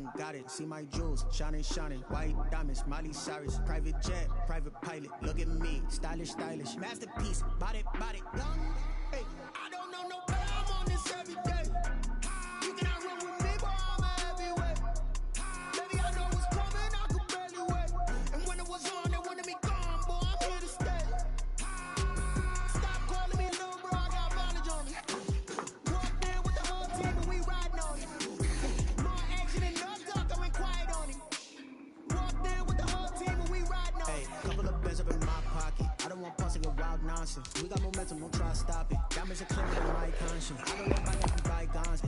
done got it. See my jewels, shining, shining. White diamonds, Miley Cyrus. Private jet, private pilot. Look at me, stylish, stylish. Masterpiece, body, body. Young, hey, I don't know no better. I'm on this every day. You cannot run with me, boy, I'm a heavyweight. Baby, I know what's coming, I could barely wait. And when it was on, they wanted me gone, boy, I'm here to stay. Stop calling me little bro, I got mileage on me. Walked in with the whole team and we riding on it. More action and no talk, I went quiet on him. Walked in with the whole team and we riding on it. Hey, couple of bands up in my pocket. I don't want pulse to get wild nonsense. We got momentum, don't try to stop it. Diamonds are clear in my conscience. I don't know if I have to bygones.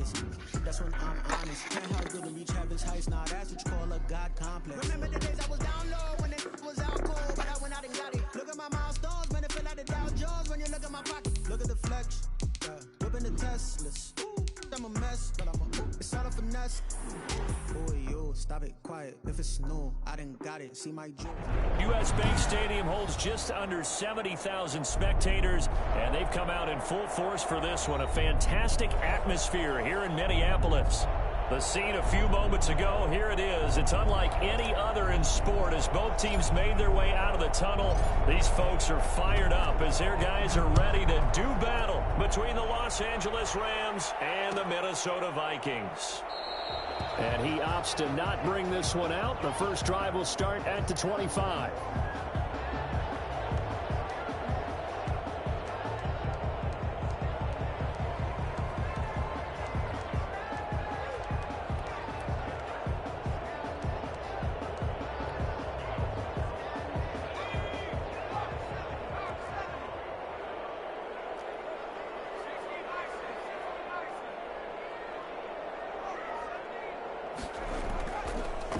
That's when I'm honest. Can't how good to reach heaven's heights. Nah, that's what you call a God complex. Remember the days I was down low when it was out cold, but I went out and got it. Look at my milestones, man, it feel like the Dow Jones when you look at my pocket. Look at the flex, whipping the Teslas. I'm a mess, but it's all a finesse. Boy, you stop it, quiet. If it's new, I done got it. See my jewels. U.S. Bank Stadium holds just under 70,000 spectators, and they've come out in full force for this one. A fantastic atmosphere here in Minneapolis. The scene a few moments ago, here it is. It's unlike any other in sport as both teams made their way out of the tunnel. These folks are fired up as their guys are ready to do battle between the Los Angeles Rams and the Minnesota Vikings. And he opts to not bring this one out. The first drive will start at the 25.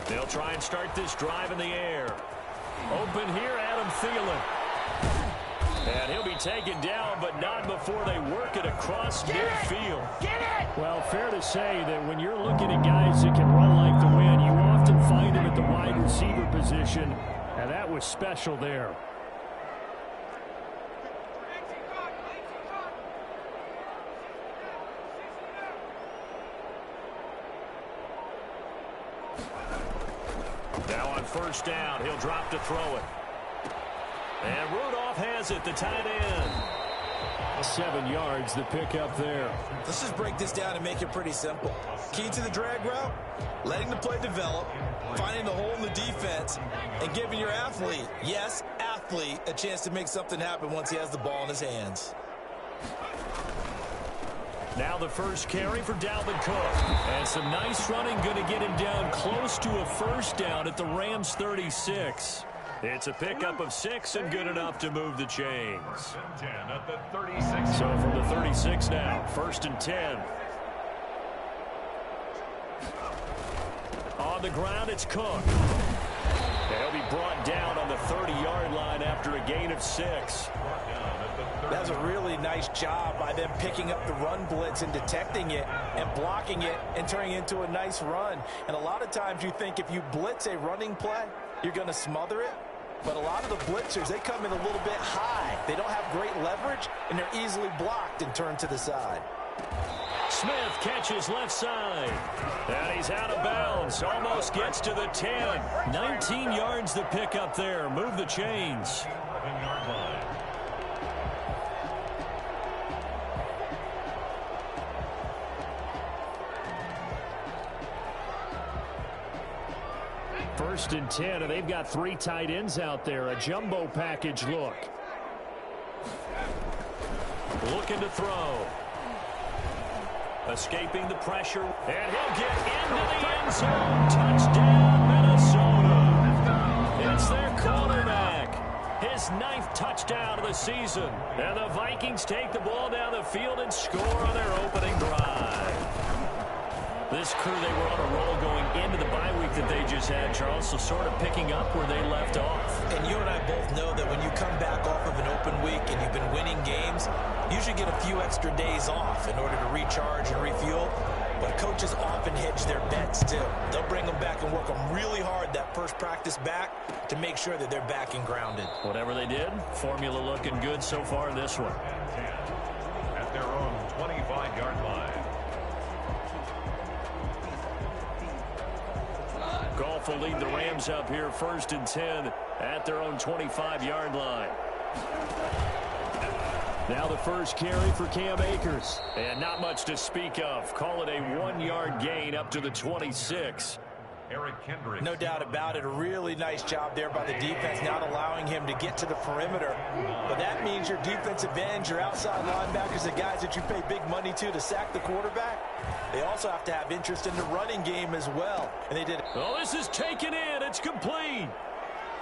They'll try and start this drive in the air. Open here, Adam Thielen. And he'll be taken down, but not before they work it across midfield. Get it! Well, fair to say that when you're looking at guys that can run like the wind, you often find them at the wide receiver position, and that was special there. Now on first down, he'll drop to throw it. And Rudolph has it, the tight end. 7 yards, the pickup there. Let's just break this down and make it pretty simple. Key to the drag route, letting the play develop, finding the hole in the defense, and giving your athlete, yes, athlete, a chance to make something happen once he has the ball in his hands. Now the first carry for Dalvin Cook. And some nice running, going to get him down close to a first down at the Rams 36. It's a pickup of 6 and good enough to move the chains. So from the 36 now, 1st and 10. On the ground, it's Cook. And he'll be brought down on the 30-yard line after a gain of 6. That's a really nice job by them picking up the run blitz and detecting it and blocking it and turning it into a nice run. And a lot of times you think if you blitz a running play, you're going to smother it. But a lot of the blitzers, they come in a little bit high. They don't have great leverage, and they're easily blocked and turned to the side. Smith catches left side. And he's out of bounds. Almost gets to the 10. 19 yards the pickup there. Move the chains. First and 10, and they've got 3 tight ends out there. A jumbo package look. Looking to throw. Escaping the pressure. And he'll get into the end zone. Touchdown, Minnesota. It's their quarterback. His 9th touchdown of the season. And the Vikings take the ball down the field and score on their opening drive. This crew, they were on a roll going into the bye week that they just had, Charles, so sort of picking up where they left off. And you and I both know that when you come back off of an open week and you've been winning games, you should get a few extra days off in order to recharge and refuel. But coaches often hedge their bets, too. They'll bring them back and work them really hard that first practice back to make sure that they're back and grounded. Whatever they did, formula looking good so far in this one. At their own 25-yard line. Goff will lead the Rams up here 1st and 10 at their own 25-yard line. Now the first carry for Cam Akers. And not much to speak of. Call it a 1-yard gain up to the 26. No doubt about it. A really nice job there by the defense, not allowing him to get to the perimeter. But that means your defensive ends, your outside linebackers, the guys that you pay big money to sack the quarterback, they also have to have interest in the running game as well. And they did. Oh, this is taken in. It's complete.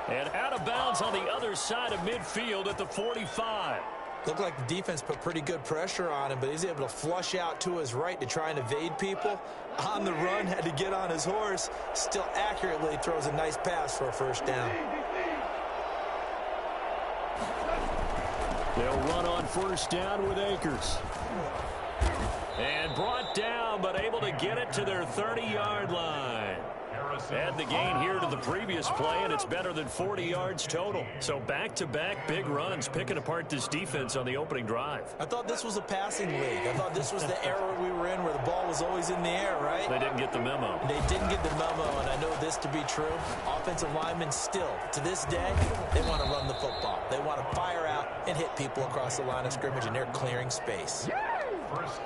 And out of bounds on the other side of midfield at the 45. Looked like the defense put pretty good pressure on him, but he's able to flush out to his right to try and evade people. On the run, had to get on his horse. Still accurately throws a nice pass for a first down. They'll run on first down with Akers. And brought down, but able to get it to their 30-yard line. Add the gain here to the previous play, and it's better than 40 yards total. So back-to-back big runs, picking apart this defense on the opening drive. I thought this was a passing league. I thought this was the era we were in where the ball was always in the air, right? They didn't get the memo. They didn't get the memo, and I know this to be true. Offensive linemen still, to this day, they want to run the football. They want to fire out and hit people across the line of scrimmage, and they're clearing space.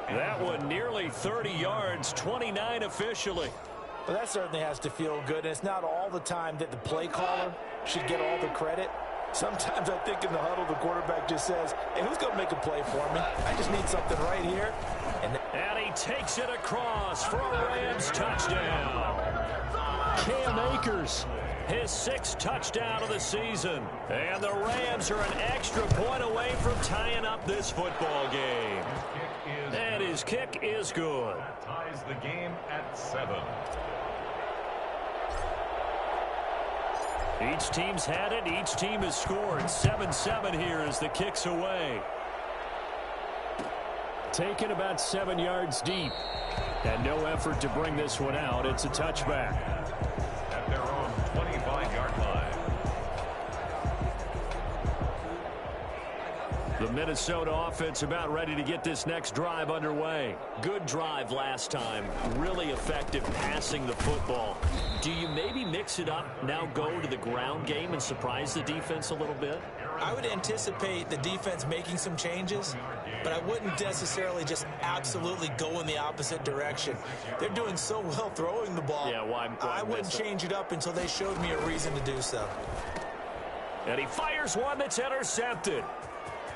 That one nearly 30 yards, 29 officially. But that certainly has to feel good, and it's not all the time that the play caller should get all the credit. Sometimes I think in the huddle, the quarterback just says, hey, who's going to make a play for me? I just need something right here. And he takes it across for a Rams touchdown. Cam Akers, his 6th touchdown of the season. And the Rams are an extra point away from tying up this football game. And his kick is good. That ties the game at 7. Each team's had it. Each team has scored. 7-7 here as the kick's away. Taken about 7 yards deep. And no effort to bring this one out. It's a touchback. At their own 25-yard line. The Minnesota offense about ready to get this next drive underway. Good drive last time. Really effective passing the football. Do you maybe mix it up, now go to the ground game and surprise the defense a little bit? I would anticipate the defense making some changes, but I wouldn't necessarily just absolutely go in the opposite direction. They're doing so well throwing the ball. Yeah, why I wouldn't change it up until they showed me a reason to do so. And he fires one that's intercepted.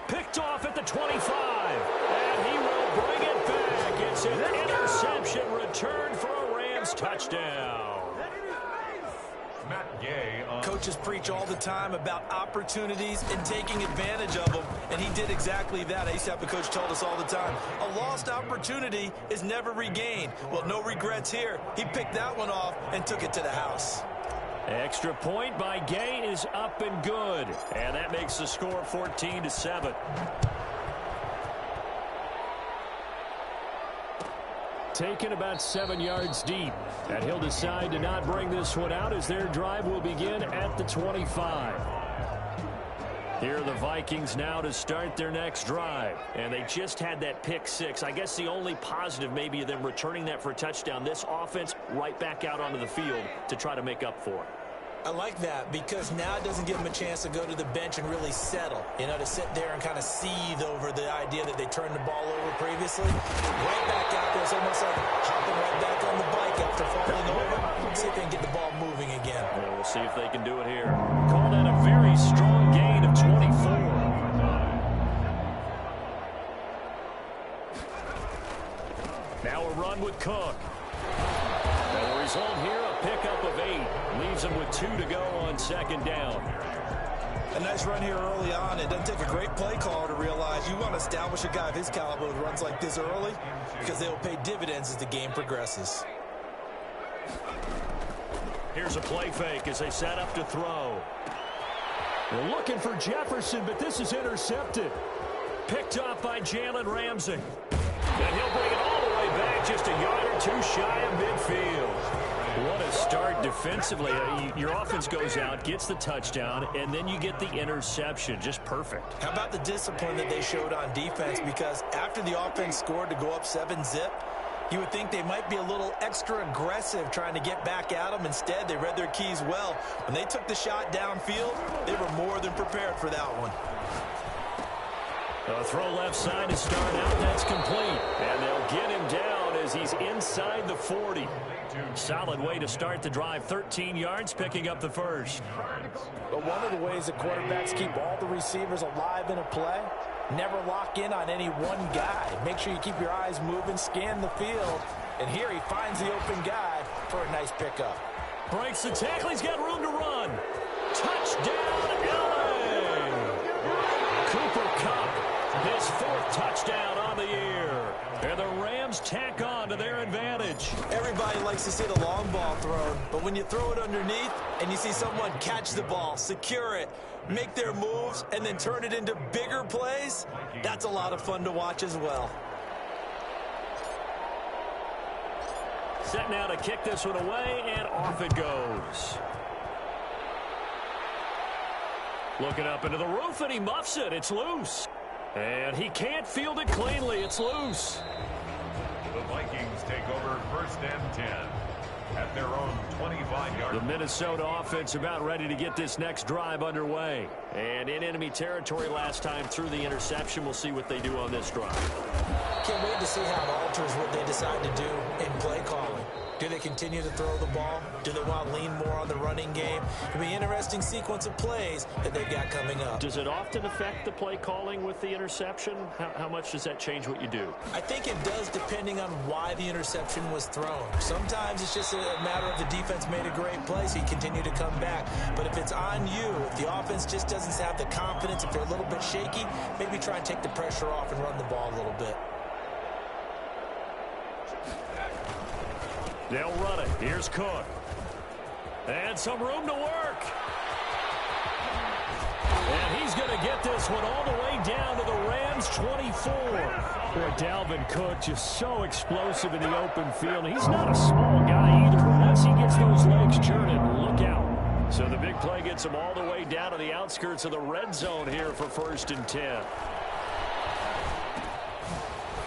Picked off at the 25. And he will bring it back. It's an interception return for a Rams touchdown. Matt Gay. Coaches preach all the time about opportunities and taking advantage of them, and he did exactly that. I used to have a coach told us all the time, a lost opportunity is never regained. Well, no regrets here. He picked that one off and took it to the house. Extra point by Gay is up and good. And that makes the score 14-7. Taken about 7 yards deep. And he'll decide to not bring this one out as their drive will begin at the 25. Here are the Vikings now to start their next drive. And they just had that pick 6. I guess the only positive maybe of them returning that for a touchdown. This offense right back out onto the field to try to make up for it. I like that because now it doesn't give them a chance to go to the bench and really settle, you know, to sit there and kind of seethe over the idea that they turned the ball over previously. Right back out there. It's almost like hopping right back on the bike after falling over. See if they can get the ball moving again. Well, we'll see if they can do it here. Call that a very strong gain of 24. Now a run with Cook. And the result here, a pickup of 8. Leaves him with 2 to go on second down. A nice run here early on. It doesn't take a great play caller to realize you want to establish a guy of his caliber with runs like this early because they will pay dividends as the game progresses. Here's a play fake as they set up to throw. They're looking for Jefferson, but this is intercepted. Picked off by Jalen Ramsey. And he'll bring it all the way back just a yard or 2 shy of midfield. What a start defensively. Your offense goes out, gets the touchdown, and then you get the interception. Just perfect. How about the discipline that they showed on defense? Because after the offense scored to go up 7-zip, You would think they might be a little extra aggressive trying to get back at them. Instead, they read their keys well. When they took the shot downfield, they were more than prepared for that one. A throw left side to start out. That's complete. And they'll get him down as he's inside the 40. Solid way to start the drive. 13 yards, picking up the first. But one of the ways that quarterbacks keep all the receivers alive in a play, never lock in on any one guy. Make sure you keep your eyes moving, scan the field. And here he finds the open guy for a nice pickup. Breaks the tackle. He's got room to run. Touchdown, LA! Cooper Kupp, his 4th touchdown on the year. And the Rams tack on to their advantage. Everybody likes to see the long ball thrown, but when you throw it underneath and you see someone catch the ball, secure it, make their moves, and then turn it into bigger plays, that's a lot of fun to watch as well. Set now to kick this one away, and off it goes. Looking up into the roof, and he muffs it. It's loose. And he can't field it cleanly. It's loose. The Vikings take over 1st and 10 at their own 25-yard. The Minnesota offense about ready to get this next drive underway. And in enemy territory last time through the interception. We'll see what they do on this drive. Can't wait to see how it alters what they decide to do in play calling. Do they continue to throw the ball? Do they want to lean more on the running game? It'll be an interesting sequence of plays that they've got coming up. Does it often affect the play calling with the interception? How much does that change what you do? I think it does, depending on why the interception was thrown. Sometimes it's just a matter of the defense made a great play, so you continue to come back. But if it's on you, if the offense just doesn't have the confidence, if they're a little bit shaky, maybe try and take the pressure off and run the ball a little bit. They'll run it. Here's Cook. And some room to work. And he's going to get this one all the way down to the Rams' 24. Boy, Dalvin Cook just so explosive in the open field. He's not a small guy either, but once he gets those legs churning, look out. So the big play gets him all the way down to the outskirts of the red zone here for 1st and 10.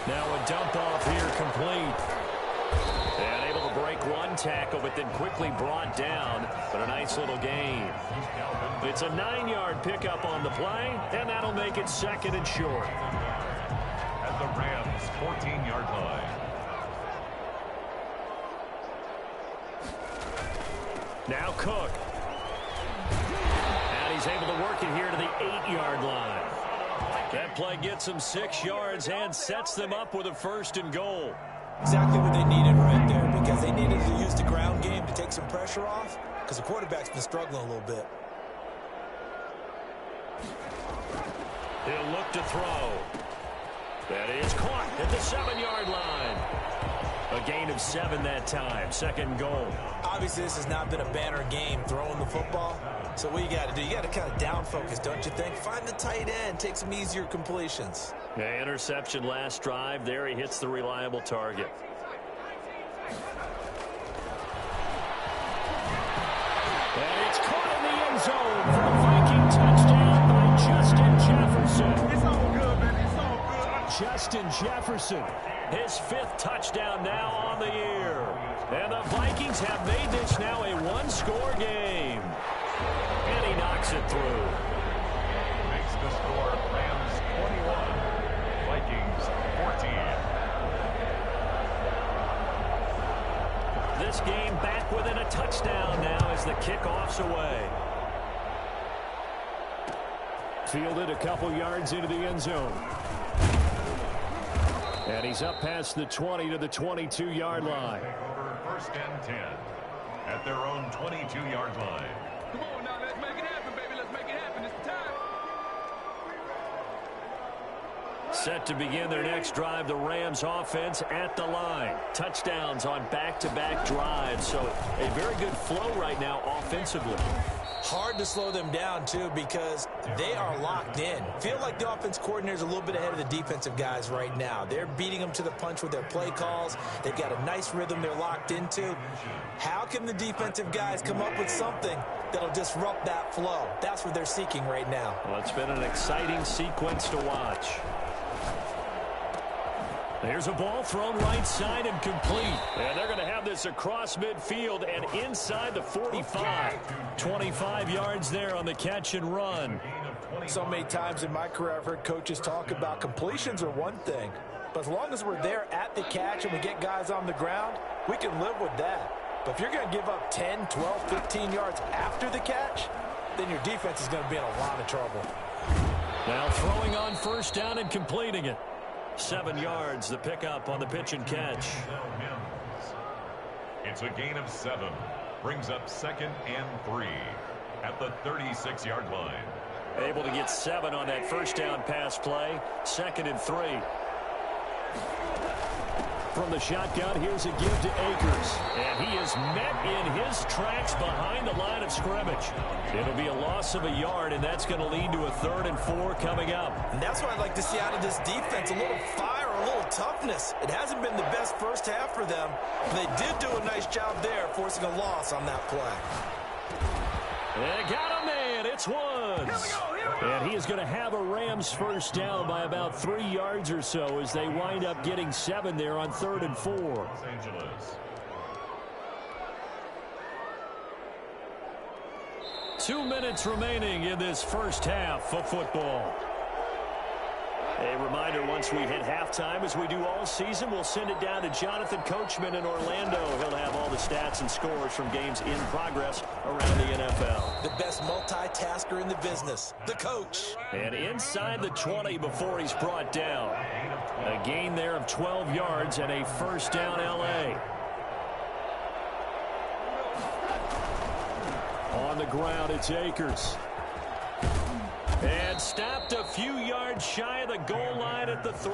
Now a dump off here complete. And able to break one tackle, but then quickly brought down. But a nice little gain. It's a 9-yard pickup on the play, and that'll make it 2nd and short. At the Rams' 14-yard line. Now Cook. And he's able to work it here to the 8-yard line. That play gets him 6 yards and sets them up with a 1st and goal. Exactly what they needed right there, because they needed to use the ground game to take some pressure off, because the quarterback's been struggling a little bit. He'll look to throw. That is caught at the 7-yard line. A gain of 7 that time. 2nd goal. Obviously, this has not been a banner game throwing the football. So what you got to do, you got to kind of down focus, don't you think? Find the tight end, take some easier completions. Yeah, interception last drive. There he hits the reliable target. And it's caught in the end zone for a Viking touchdown by Justin Jefferson. It's all good, man. It's all good. Justin Jefferson, his 5th touchdown now on the year. And the Vikings have made this now a 1-score game. And he knocks it through. Makes the score Rams 21, Vikings 14. This game back within a touchdown now as the kickoff's away. Fielded a couple yards into the end zone. And he's up past the 20 to the 22-yard line. Take over 1st and 10 at their own 22-yard line. Come on now, let's make it happen, baby. Let's make it happen. It's time. Set to begin their next drive, the Rams offense at the line. Touchdowns on back-to-back drives, so a very good flow right now offensively. Hard to slow them down, too, because they are locked in. Feel like the offense coordinator's a little bit ahead of the defensive guys right now. They're beating them to the punch with their play calls. They've got a nice rhythm they're locked into. How can the defensive guys come up with something that'll disrupt that flow? That's what they're seeking right now. Well, it's been an exciting sequence to watch. There's a ball thrown right side and complete. And they're going to have this across midfield and inside the 45. 25 yards there on the catch and run. So many times in my career I've heard coaches talk about completions are one thing. But as long as we're there at the catch and we get guys on the ground, we can live with that. But if you're going to give up 10, 12, 15 yards after the catch, then your defense is going to be in a lot of trouble. Now throwing on first down and completing it. 7 yards, the pickup on the pitch and catch. It's a gain of 7. Brings up 2nd and 3 at the 36-yard line. Able to get 7 on that first down pass play. 2nd and 3. From the shotgun, here's a give to Akers. And he is met in his tracks behind the line of scrimmage. It'll be a loss of a yard, and that's going to lead to a 3rd and 4 coming up. And that's what I'd like to see out of this defense, a little fire, a little toughness. It hasn't been the best first half for them, but they did do a nice job there, forcing a loss on that play. They got a man. It's Woods. And he is going to have a Rams first down by about 3 yards or so as they wind up getting 7 there on 3rd and 4. Los Angeles. 2 minutes remaining in this first half of football. A reminder, once we hit halftime, as we do all season, we'll send it down to Jonathan Coachman in Orlando. He'll have all the stats and scores from games in progress around the NFL. The best multitasker in the business, the coach. And inside the 20 before he's brought down. A gain there of 12 yards and a first down L.A. On the ground, it's Akers. And stopped a few yards shy of the goal line at the 3.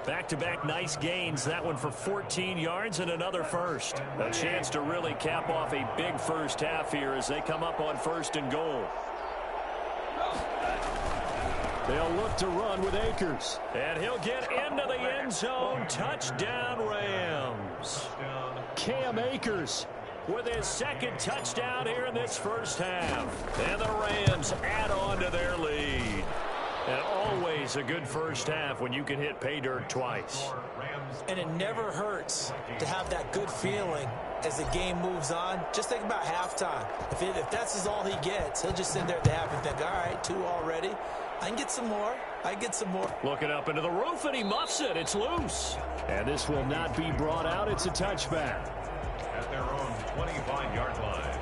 Back-to-back nice gains. That one for 14 yards and another first. A chance to really cap off a big first half here as they come up on 1st and goal. They'll look to run with Akers. And he'll get into the end zone. Touchdown, Rams. Cam Akers with his 2nd touchdown here in this first half. And the Rams add on to their lead. And always a good first half when you can hit pay dirt twice. And it never hurts to have that good feeling as the game moves on. Just think about halftime. If that's all he gets, he'll just sit there at the half and think, all right, 2 already. I can get some more. I can get some more. Looking up into the roof, and he muffs it. It's loose. And this will not be brought out. It's a touchback. At their own 25-yard line.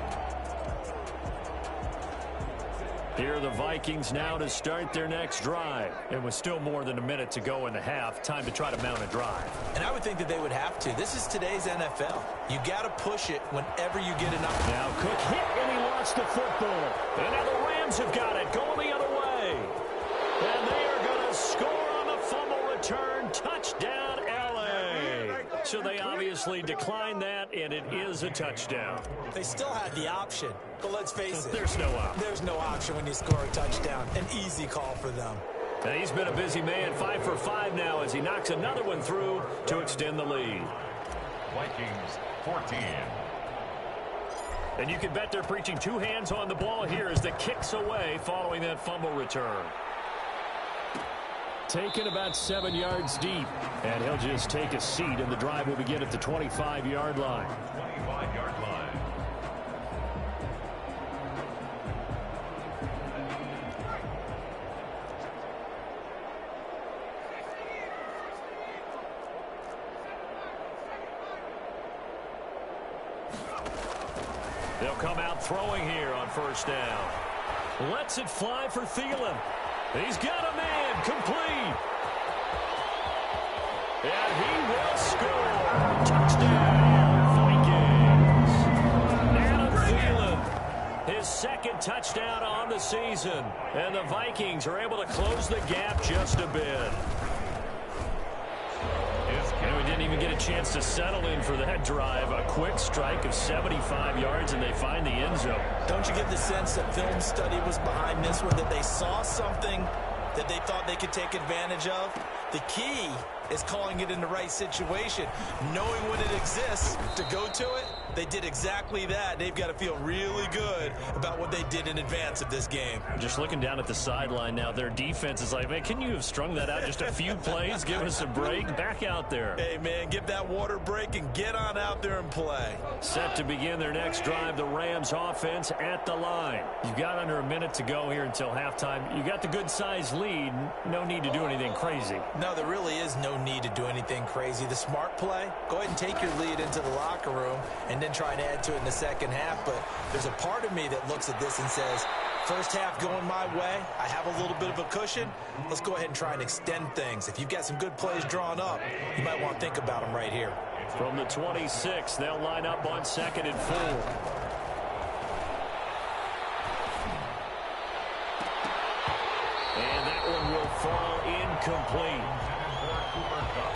Here are the Vikings now to start their next drive. And with still more than a minute to go in the half, time to try to mount a drive. And I would think that they would have to. This is today's NFL. You got to push it whenever you get enough. Now Cook hit, and he lost the football. And now the Rams have got it, going the other way. And they are going to score on the fumble return. Touchdown, L.A. So they obviously declined that, and it is a touchdown. They still had the option, but let's face it. There's no option. There's no option when you score a touchdown. An easy call for them. Now he's been a busy man, 5 for 5 now as he knocks another one through to extend the lead. Vikings 14. And you can bet they're preaching 2 hands on the ball here as the kick's away following that fumble return. Taken about 7 yards deep. And he'll just take a seat, and the drive will begin at the 25-yard line. 25-yard line. They'll come out throwing here on first down. Lets it fly for Thielen. He's got a man, complete. And he will score. Touchdown, Vikings. Adam Thielen, his 2nd touchdown on the season. And the Vikings are able to close the gap just a bit. And we didn't even get a chance to settle in for that drive. A quick strike of 75 yards, and they find the end zone. Don't you get the sense that film study was behind this one, that they saw something that they thought they could take advantage of? The key is calling it in the right situation, knowing when it exists to go to it, They did exactly that. They've got to feel really good about what they did in advance of this game. Just looking down at the sideline now, their defense is like, man, can you have strung that out just a few plays? Give us a break. Back out there. Hey, man, give that water break and get on out there and play. Set to begin their next drive, the Rams offense at the line. You've got under a minute to go here until halftime. You got the good-sized lead. No need to do anything crazy. No, there really is no need to do anything crazy. The smart play, go ahead and take your lead into the locker room and then try and add to it in the second half. But there's a part of me that looks at this and says, first half going my way, I have a little bit of a cushion. Let's go ahead and try and extend things. If you've got some good plays drawn up, you might want to think about them right here. From the 26, they'll line up on 2nd and 4. And that one will fall incomplete.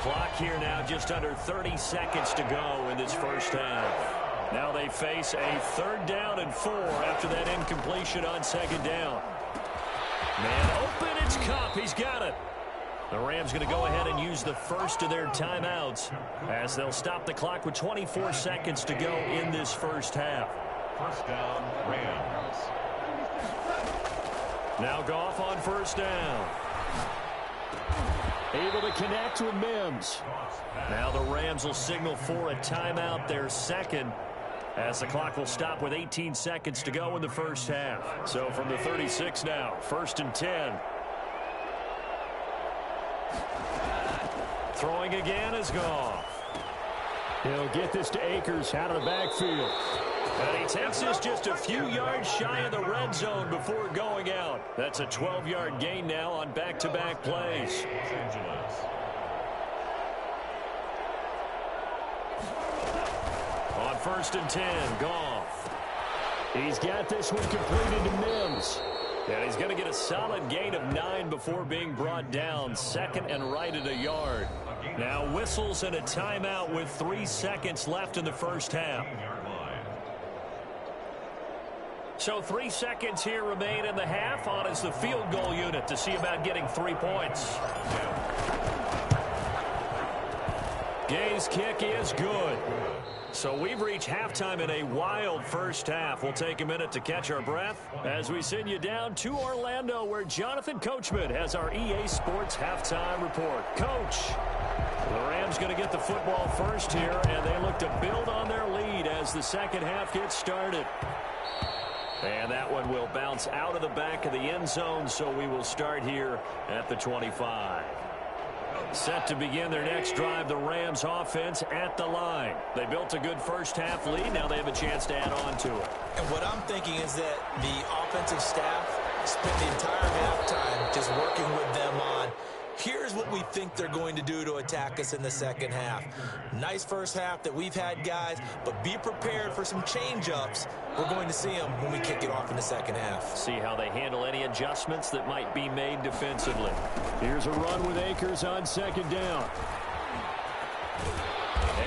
Clock here now, just under 30 seconds to go in this first half. Now they face a 3rd down and 4 after that incompletion on 2nd down. Man open, it's Kupp. He's got it. The Rams going to go ahead and use the first of their timeouts as they'll stop the clock with 24 seconds to go in this first half. First down, Rams. Now Goff on 1st down. Able to connect with Mims. Now the Rams will signal for a timeout, their second, as the clock will stop with 18 seconds to go in the first half. So from the 36 now, 1st and 10. Throwing again is Goff. He'll get this to Akers out of the backfield. And he takes this just a few yards shy of the red zone before going out. That's a 12-yard gain now on back-to-back plays. On 1st and 10, Goff. He's got this one completed to Mims. And he's going to get a solid gain of 9 before being brought down. 2nd and right at a yard. Now whistles and a timeout with 3 seconds left in the first half. So 3 seconds here remain in the half. On is the field goal unit to see about getting 3 points. Gay's kick is good. So we've reached halftime in a wild first half. We'll take a minute to catch our breath as we send you down to Orlando, where Jonathan Coachman has our EA Sports halftime report. Coach, the Rams going to get the football first here, and they look to build on their lead as the second half gets started. And that one will bounce out of the back of the end zone, so we will start here at the 25. Set to begin their next drive, the Rams offense at the line. They built a good first half lead. Now they have a chance to add on to it. And what I'm thinking is that the offensive staff spent the entire halftime just working with them on, here's what we think they're going to do to attack us in the second half. Nice first half that we've had, guys, but be prepared for some change-ups. We're going to see them when we kick it off in the second half. See how they handle any adjustments that might be made defensively. Here's a run with Akers on 2nd down.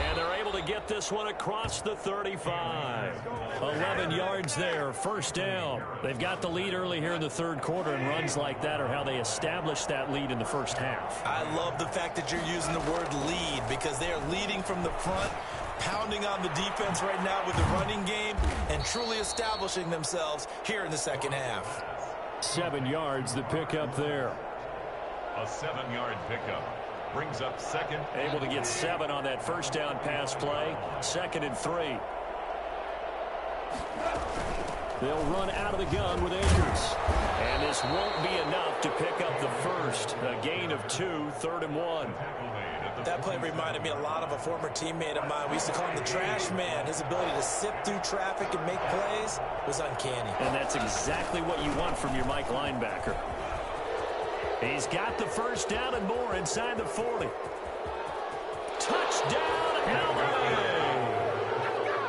And they're able to get this one across the 35. 11 yards there, 1st down. They've got the lead early here in the 3rd quarter, and runs like that are how they established that lead in the first half. I love the fact that you're using the word lead, because they are leading from the front, pounding on the defense right now with the running game, and truly establishing themselves here in the second half. 7 yards, the pickup there. A 7-yard pickup. Brings up 2nd. Able to get 7 on that 1st down pass play. 2nd and 3. They'll run out of the gun with Akers. And this won't be enough to pick up the first. A gain of 2, 3rd and 1. That play reminded me a lot of a former teammate of mine. We used to call him the trash man. His ability to sift through traffic and make plays was uncanny. And that's exactly what you want from your Mike linebacker. He's got the 1st down and more inside the 40. Touchdown, LA!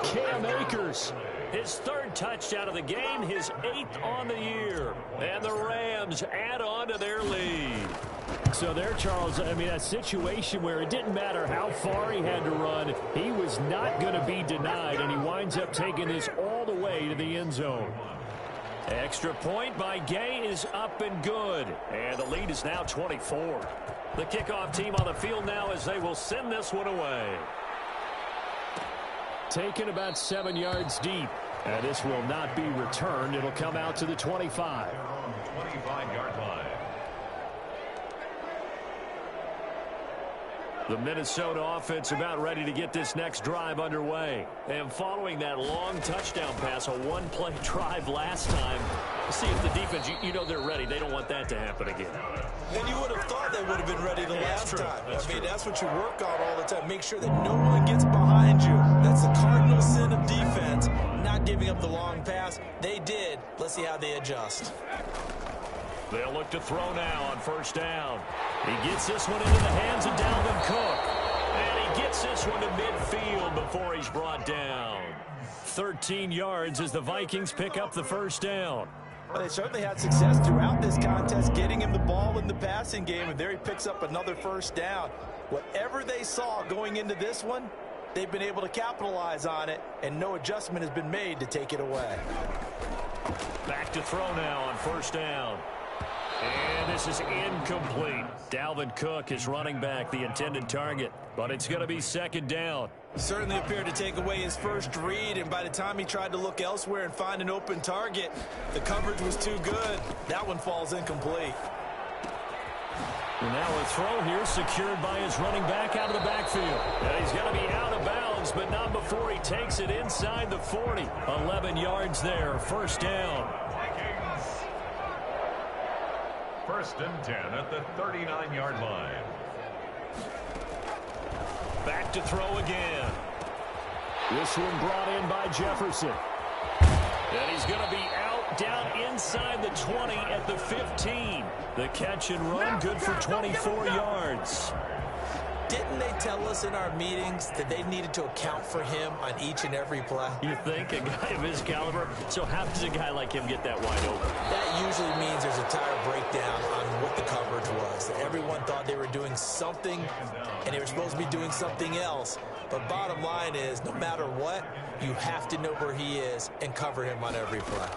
Cam Akers, his 3rd touchdown of the game, his 8th on the year. And the Rams add on to their lead. So there, Charles, I mean, a situation where it didn't matter how far he had to run, he was not going to be denied, and he winds up taking this all the way to the end zone. Extra point by Gay is up and good. And the lead is now 24. The kickoff team on the field now as they will send this one away. Taken about 7 yards deep. And this will not be returned. It'll come out to the 25. 25-yard line. The Minnesota offense about ready to get this next drive underway. And following that long touchdown pass, a one-play drive last time, see if the defense, you know they're ready. They don't want that to happen again. And you would have thought they would have been ready the last time. That's what you work on all the time. Make sure that no one gets behind you. That's the cardinal sin of defense, not giving up the long pass. They did. Let's see how they adjust. They'll look to throw now on first down. He gets this one into the hands of Dalvin Cook. And he gets this one to midfield before he's brought down. 13 yards as the Vikings pick up the first down. Well, they certainly had success throughout this contest, getting him the ball in the passing game, and there he picks up another first down. Whatever they saw going into this one, they've been able to capitalize on it, and no adjustment has been made to take it away. Back to throw now on first down. And this is incomplete. Dalvin Cook is running back, the intended target, but it's going to be second down. Certainly appeared to take away his first read, and by the time he tried to look elsewhere and find an open target, the coverage was too good. That one falls incomplete. And now a throw here secured by his running back out of the backfield. And he's going to be out of bounds, but not before he takes it inside the 40. 11 yards there, first down. First and 10 at the 39-yard line. Back to throw again. This one brought in by Jefferson. And he's going to be out down inside the 20 at the 15. The catch and run good for 24 yards. Didn't they tell us in our meetings that they needed to account for him on each and every play? You think a guy of his caliber? So how does a guy like him get that wide open? That usually means there's a tire breakdown on what the coverage was. Everyone thought they were doing something, and they were supposed to be doing something else. But bottom line is, no matter what, you have to know where he is and cover him on every play.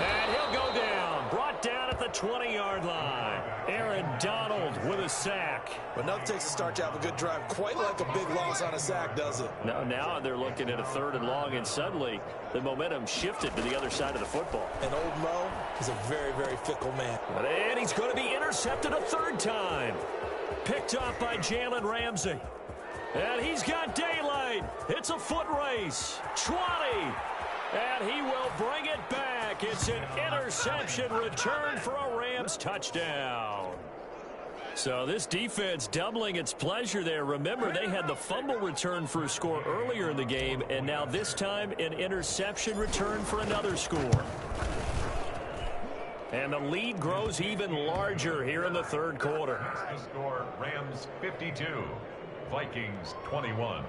And he'll go down. Brought down at the 20-yard line. Aaron Donald with a sack. But nothing takes a start to have a good drive. Quite like a big loss on a sack, does it? No, now they're looking at a third and long, and suddenly the momentum shifted to the other side of the football. And old Mo is a very, very fickle man. And he's going to be intercepted a third time. Picked off by Jalen Ramsey. And he's got daylight. It's a foot race. 20. And he will bring it back. It's an interception return for a Rams touchdown. So this defense doubling its pleasure there. Remember, they had the fumble return for a score earlier in the game, and now this time an interception return for another score. And the lead grows even larger here in the third quarter. The score, Rams 52, Vikings 21.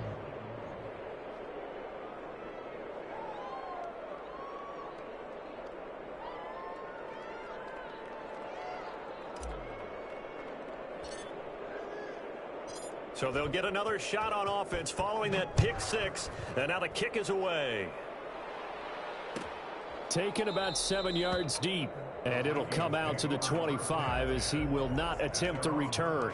So they'll get another shot on offense following that pick six. And now the kick is away. Taken about 7 yards deep. And it'll come out to the 25 as he will not attempt to return.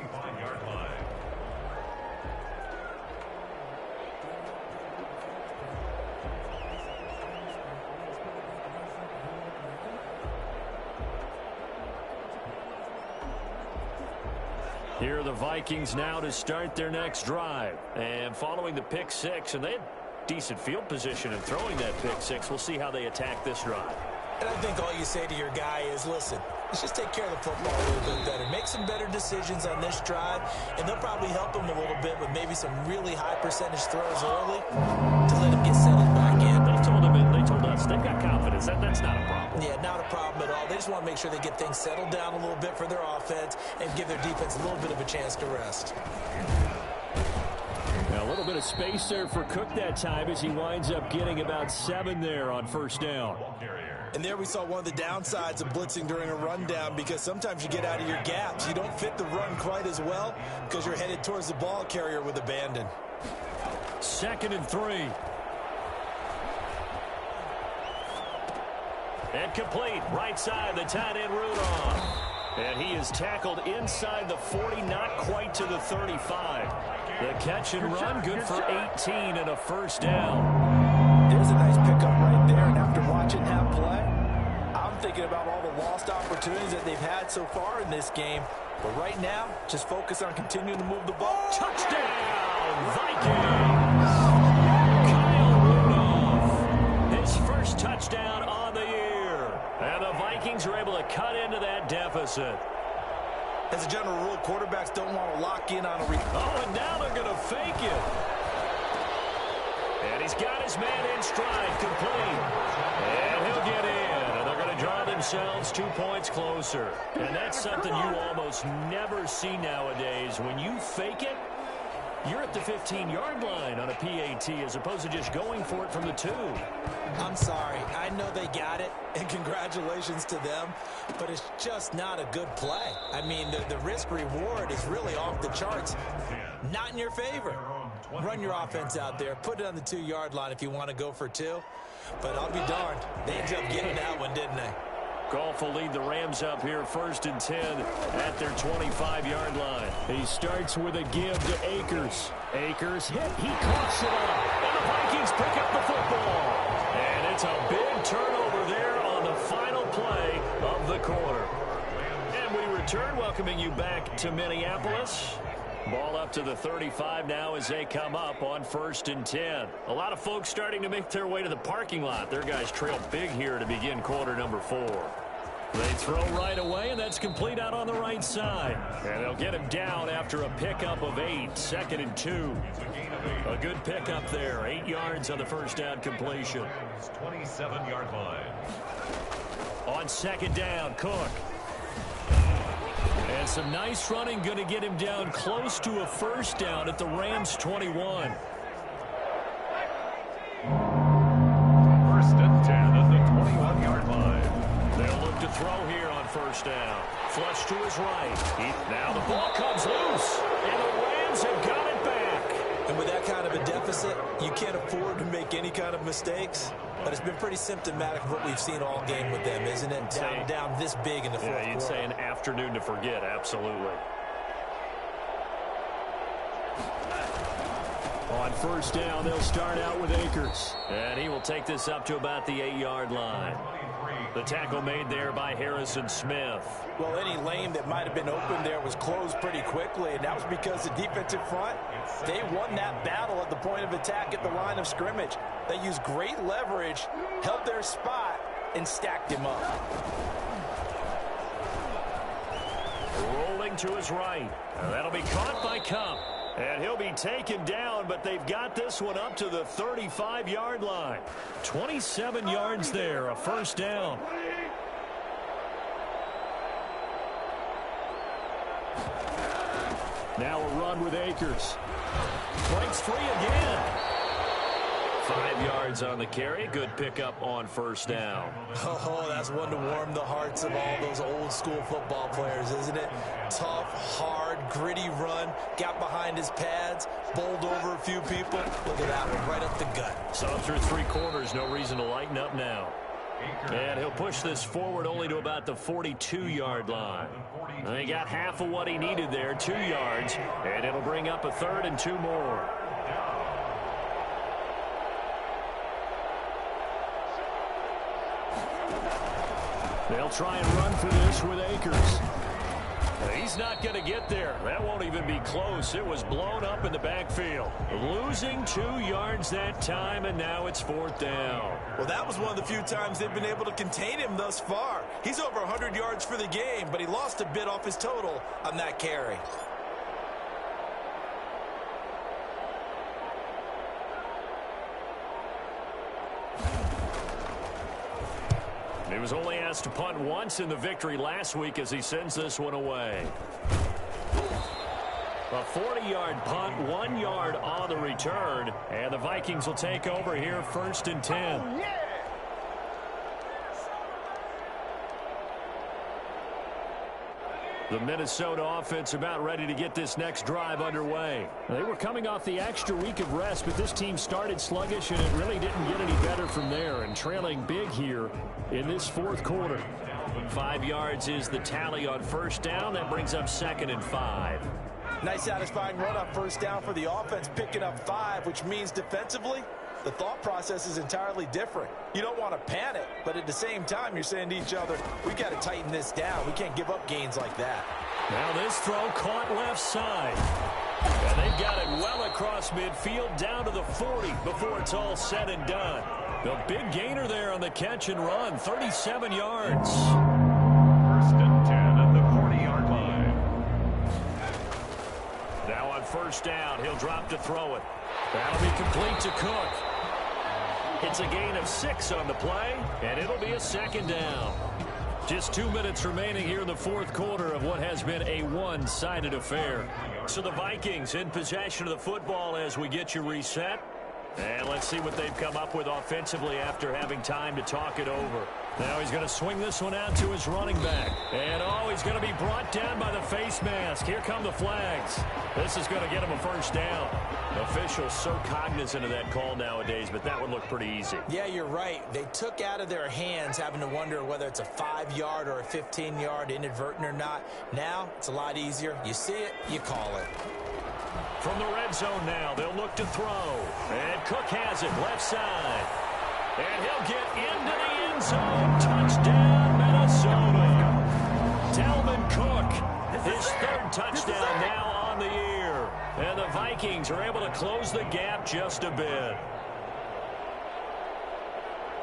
Here are the Vikings now to start their next drive. And following the pick six, and they had decent field position in throwing that pick six. We'll see how they attack this drive. And I think all you say to your guy is, listen, let's just take care of the football a little bit better. Make some better decisions on this drive, and they'll probably help him a little bit with maybe some really high percentage throws early to let him get settled back in. They told us they've got confidence. That's not a problem. Yeah, not a problem at all. They just want to make sure they get things settled down a little bit for their offense and give their defense a little bit of a chance to rest. Now, a little bit of space there for Cook that time as he winds up getting about 7 there on first down. And there we saw one of the downsides of blitzing during a rundown, because sometimes you get out of your gaps. You don't fit the run quite as well because you're headed towards the ball carrier with abandon. 2nd and 3. And complete. Right side, the tight end Rudolph. And he is tackled inside the 40, not quite to the 35. The catch and run, good for 18 and a first down. There's a nice pickup right there, and after watching that play, I'm thinking about all the lost opportunities that they've had so far in this game. But right now, just focus on continuing to move the ball. Touchdown, Vikings! Kyle Rudolph, his first touchdown on the year. And the Vikings are able to cut into that deficit. As a general rule, quarterbacks don't want to lock in on a and now they're going to fake it. And he's got his man in stride, complete. And he'll get in. And they're going to draw themselves 2 points closer. And that's something you almost never see nowadays. When you fake it, you're at the 15-yard line on a PAT as opposed to just going for it from the 2. I'm sorry. I know they got it, and congratulations to them, but it's just not a good play. I mean, the risk-reward is really off the charts. Not in your favor. Run your offense out there. Put it on the 2-yard line if you want to go for 2. But I'll be darned. They ended up getting that one, didn't they? Goff will lead the Rams up here 1st and 10 at their 25-yard line. He starts with a give to Akers. Akers hit. He coughs it up. And the Vikings pick up the football. And it's a big turnover there on the final play of the quarter. And we return, welcoming you back to Minneapolis. Ball up to the 35 now as they come up on 1st and 10. A lot of folks starting to make their way to the parking lot. Their guys trail big here to begin quarter number 4. They throw right away, and that's complete out on the right side. And they'll get him down after a pickup of 8, 2nd and 2. A good pickup there, 8 yards on the first down completion. 27-yard line. On 2nd down, Cook. And some nice running, going to get him down close to a first down at the Rams' 21. 1st and 10 at the 21-yard line. They'll look to throw here on 1st down. Flush to his right. Now the ball comes loose, and the Rams have got it back. And with that kind of a deficit, you can't afford to make any kind of mistakes. But it's been pretty symptomatic of what we've seen all game with them, isn't it? Down this big in the fourth quarter. You'd say an afternoon to forget, absolutely. On 1st down, they'll start out with Akers. And he will take this up to about the 8-yard line. The tackle made there by Harrison Smith. Well, any lane that might have been open there was closed pretty quickly, and that was because the defensive front, they won that battle at the point of attack at the line of scrimmage. They used great leverage, held their spot, and stacked him up. Rolling to his right. And that'll be caught by Cup. And he'll be taken down, but they've got this one up to the 35-yard line. 27 yards there, a first down. Now a run with Akers. Breaks free again. 5 yards on the carry. Good pickup on 1st down. Oh, that's one to warm the hearts of all those old school football players, isn't it? Tough, hard, gritty run. Got behind his pads, bowled over a few people. Look at that one, right up the gut. So through 3 quarters, no reason to lighten up now. And he'll push this forward only to about the 42-yard line. And he got half of what he needed there, 2 yards. And it'll bring up a 3rd and 2 more. They'll try and run for this with Akers. He's not going to get there. That won't even be close. It was blown up in the backfield. Losing 2 yards that time, and now it's 4th down. Well, that was one of the few times they've been able to contain him thus far. He's over 100 yards for the game, but he lost a bit off his total on that carry. He was only asked to punt once in the victory last week as he sends this one away. A 40-yard punt, 1 yard on the return, and the Vikings will take over here 1st and 10. The Minnesota offense about ready to get this next drive underway. They were coming off the extra week of rest, but this team started sluggish, and it really didn't get any better from there, and trailing big here in this 4th quarter. 5 yards is the tally on 1st down. That brings up 2nd and 5. Nice satisfying run on first down for the offense, picking up 5, which means defensively, the thought process is entirely different. You don't want to panic, but at the same time, you're saying to each other, we got to tighten this down. We can't give up gains like that. Now this throw caught left side. And they've got it well across midfield down to the 40 before it's all said and done. The big gainer there on the catch and run, 37 yards. First and 10 at the 40-yard line. Now on first down, he'll drop to throw it. That'll be complete to Cook. It's a gain of 6 on the play, and it'll be a second down. Just 2 minutes remaining here in the fourth quarter of what has been a one-sided affair. So the Vikings in possession of the football as we get you reset. And let's see what they've come up with offensively after having time to talk it over. Now he's going to swing this one out to his running back. And, oh, he's going to be brought down by the face mask. Here come the flags. This is going to get him a first down. Officials so cognizant of that call nowadays, but that would look pretty easy. Yeah, you're right. They took out of their hands having to wonder whether it's a 5-yard or a 15-yard inadvertent or not. Now it's a lot easier. You see it, you call it. From the red zone now, they'll look to throw. And Cook has it left side. And he'll get into the end zone. Touchdown, Minnesota. Dalvin Cook, his 3rd touchdown now on the year. And the Vikings are able to close the gap just a bit.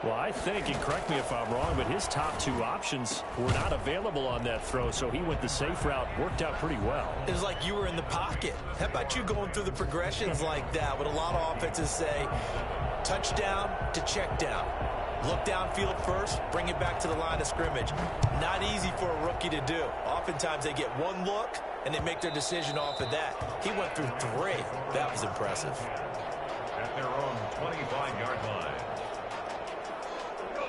Well, I think, and correct me if I'm wrong, but his top 2 options were not available on that throw, so he went the safe route, worked out pretty well. It was like you were in the pocket. How about you going through the progressions like that? What a lot of offenses say, touchdown to check down. Look downfield first, bring it back to the line of scrimmage. Not easy for a rookie to do. Oftentimes they get one look, and they make their decision off of that. He went through 3. That was impressive. At their own 25-yard line.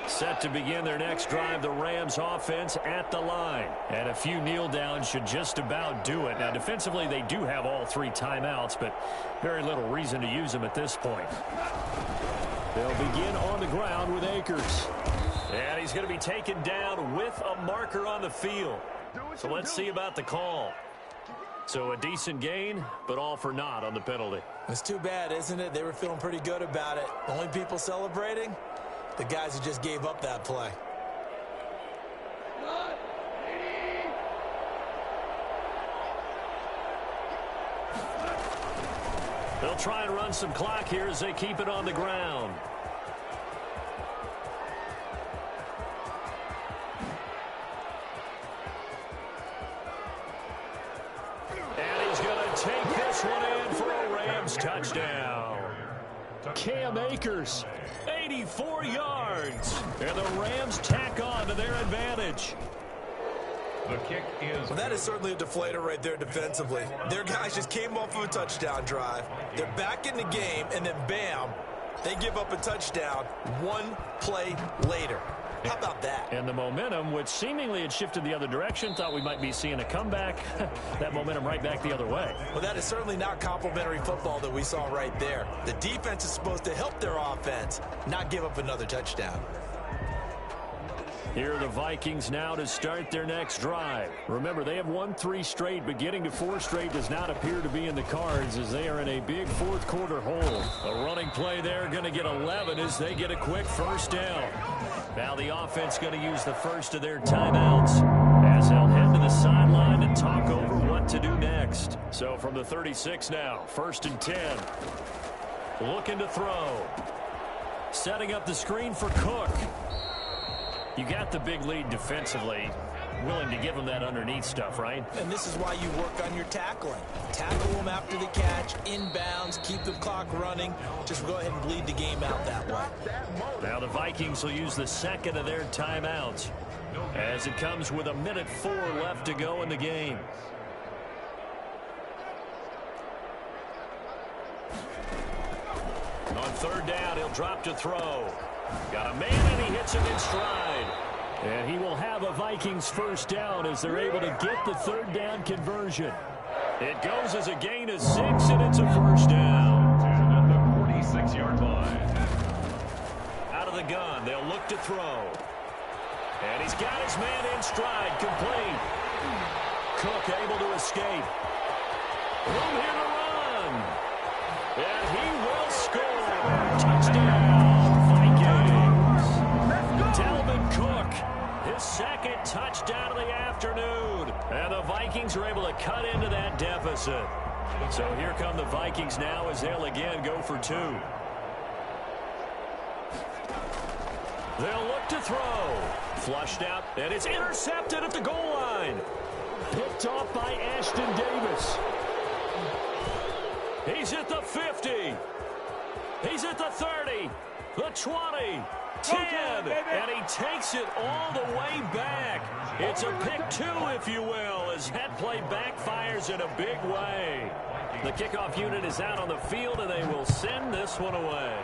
Set to begin their next drive, the Rams offense at the line. And a few kneel downs should just about do it. Now, defensively, they do have all 3 timeouts, but very little reason to use them at this point. They'll begin on the ground with Akers. And he's going to be taken down with a marker on the field. So let's see about the call. So a decent gain, but all for naught on the penalty. It's too bad, isn't it? They were feeling pretty good about it. The only people celebrating? The guys who just gave up that play. They'll try and run some clock here as they keep it on the ground. And he's going to take this one in for a Rams touchdown. Cam Akers, 84 yards. And the Rams tack on to their advantage. The kick is... Well, that is certainly a deflator right there defensively. Their guys just came off of a touchdown drive. They're back in the game, and then bam, they give up a touchdown 1 play later. How about that? And the momentum, which seemingly had shifted the other direction, thought we might be seeing a comeback. That momentum right back the other way. Well, that is certainly not complimentary football that we saw right there. The defense is supposed to help their offense, not give up another touchdown. Here are the Vikings now to start their next drive. Remember, they have won 3 straight, but getting to 4 straight does not appear to be in the cards as they are in a big fourth quarter hole. A running play there, going to get 11 as they get a quick first down. Now the offense going to use the first of their timeouts as they'll head to the sideline and talk over what to do next. So from the 36 now, 1st and 10. Looking to throw. Setting up the screen for Cook. You got the big lead defensively. Willing to give them that underneath stuff, right? And this is why you work on your tackling. Tackle them after the catch, inbounds, keep the clock running. Just go ahead and bleed the game out that way. Now the Vikings will use the second of their timeouts as it comes with 1:04 left to go in the game. On 3rd down, he'll drop to throw. Got a man, and he hits him in stride. And he will have a Vikings first down as they're able to get the 3rd down conversion. It goes as a gain of 6, and it's a first down. At the 46-yard line. Out of the gun, they'll look to throw. And he's got his man in stride, complete. Cook able to escape. Room here to run. And he will score. Touchdown, Vikings. Dalvin Cook, his second touchdown of the afternoon. And the Vikings are able to cut into that deficit. So here come the Vikings now as they'll again go for two. They'll look to throw. Flushed out, and it's intercepted at the goal line. Picked off by Ashton Davis. He's at the 50. He's at the 30, the 20, 10, and he takes it all the way back. It's a pick two, if you will, as that play backfires in a big way. The kickoff unit is out on the field, and they will send this one away.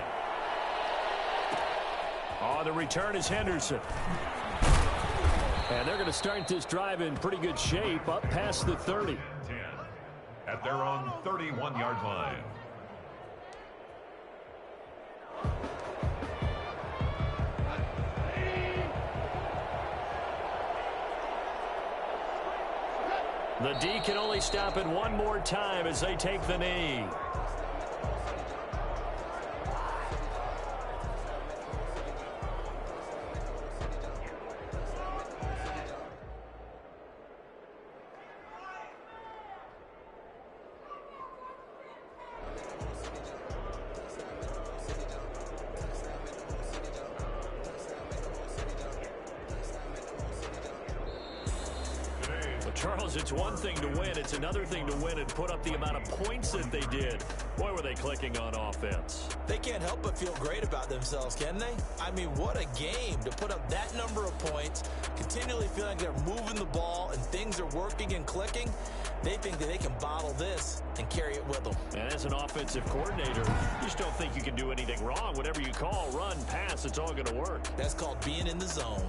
Oh, the return is Henderson. And they're going to start this drive in pretty good shape, up past the 30. 10 at their own 31-yard line. The D can only stop it one more time as they take the knee. Charles, it's one thing to win. It's another thing to win and put up the amount of points that they did. Boy, were they clicking on offense. They can't help but feel great about themselves, can they? I mean, what a game to put up that number of points, continually feeling like they're moving the ball and things are working and clicking. They think that they can bottle this and carry it with them. And as an offensive coordinator, you just don't think you can do anything wrong. Whatever you call, run, pass, it's all going to work. That's called being in the zone.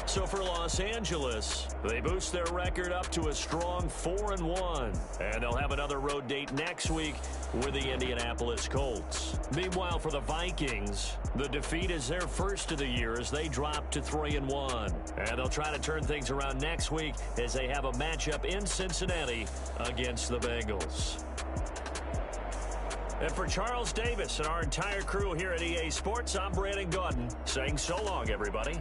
So for Los Angeles, they boost their record up to a strong 4-1. And they'll have another road date next week with the Indianapolis Colts. Meanwhile, for the Vikings, the defeat is their first of the year as they drop to 3-1. And they'll try to turn things around next week as they have a matchup in Cincinnati against the Bengals. And for Charles Davis and our entire crew here at EA Sports, I'm Brandon Gaudin saying so long, everybody.